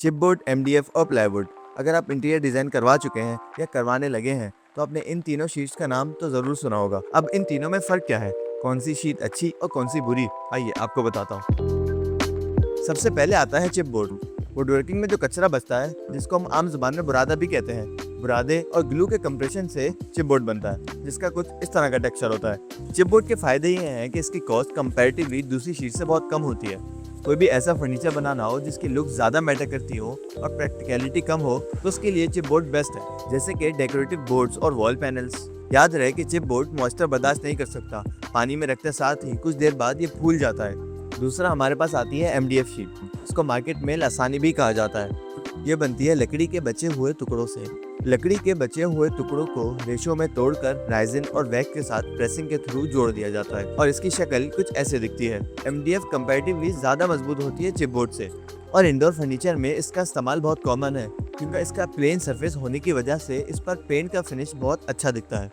Chipboard, MDF और plywood. अगर आप इंटीरियर डिजाइन करवा चुके हैं या करवाने लगे हैं तो आपने इन तीनों शीट्स का नाम तो जरूर सुना होगा। अब इन तीनों में फर्क क्या है, कौन सी शीट अच्छी और कौन सी बुरी, आइए आपको बताता हूँ। सबसे पहले आता है चिपबोर्ड। वुडवर्किंग में जो कचरा बचता है, जिसको हम आम जुबान में बुरादा भी कहते हैं, बुरादे और ग्लू के कंप्रेशन से चिपबोर्ड बनता है, जिसका कुछ इस तरह का टेक्सचर होता है। चिपबोर्ड के फायदे ये हैं कि इसकी कॉस्ट कंपैरेटिवली दूसरी शीट से बहुत कम होती है। कोई भी ऐसा फर्नीचर बनाना हो जिसकी लुक ज़्यादा मैटर करती हो और प्रैक्टिकलिटी कम हो, तो उसके लिए चिपबोर्ड बेस्ट है, जैसे कि डेकोरेटिव बोर्ड्स और वॉल पैनल्स। याद रहे कि चिपबोर्ड मॉइस्चर बर्दाश्त नहीं कर सकता, पानी में रखते साथ ही कुछ देर बाद ये फूल जाता है। दूसरा हमारे पास आती है एमडीएफ शीट। इसको मार्केट में लसानी भी कहा जाता है। ये बनती है लकड़ी के बचे हुए टुकड़ों से। लकड़ी के बचे हुए टुकड़ों को रेशों में तोड़कर राइजिन और वैक्स के साथ प्रेसिंग के थ्रू जोड़ दिया जाता है और इसकी शक्ल कुछ ऐसे दिखती है। एमडीएफ कंपैरेटिवली ज्यादा मजबूत होती है चिपबोर्ड से और इंडोर फर्नीचर में इसका इस्तेमाल बहुत कॉमन है, क्योंकि इसका प्लेन सरफेस होने की वजह से इस पर पेंट का फिनिश बहुत अच्छा दिखता है।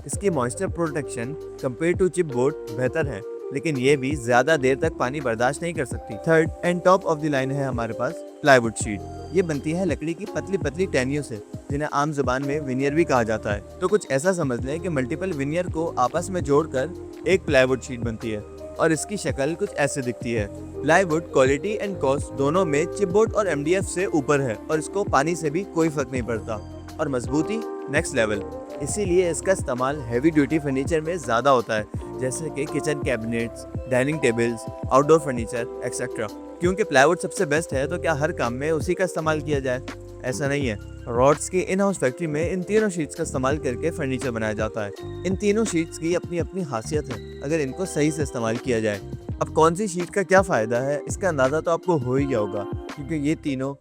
इसकी moisture protection compare to chipboard बेहतर है, लेकिन ये भी ज्यादा देर तक पानी बर्दाश्त नहीं कर सकती। Third and top of the line है हमारे पास प्लाईवुड शीट। ये बनती है लकड़ी की पतली पतली टहनियों से, जिन्हें आम जुबान में विनियर भी कहा जाता है। तो कुछ ऐसा समझ लें कि मल्टीपल विनियर को आपस में जोड़कर एक प्लाईवुड शीट बनती है और इसकी शक्ल कुछ ऐसे दिखती है। प्लाईवुड क्वालिटी एंड कॉस्ट दोनों में चिपबोर्ड और एमडीएफ से ऊपर है और इसको पानी से भी कोई फर्क नहीं पड़ता और मजबूती नेक्स्ट लेवल। इसीलिए इसका इस्तेमाल हैवी ड्यूटी फर्नीचर में ज़्यादा होता है, जैसे कि kitchen cabinets, dining tables, outdoor furniture etcetera. क्योंकि प्लाईवुड सबसे बेस्ट है, तो क्या हर काम में उसी का इस्तेमाल किया जाए? ऐसा नहीं है। रॉड्स की इन हाउस फैक्ट्री में इन तीनों शीट्स का इस्तेमाल करके फर्नीचर बनाया जाता है। इन तीनों शीट्स की अपनी अपनी खासियत है, अगर इनको सही से इस्तेमाल किया जाए। अब कौन सी शीट का क्या फ़ायदा है, इसका अंदाज़ा तो आपको हो ही गया होगा, क्योंकि ये तीनों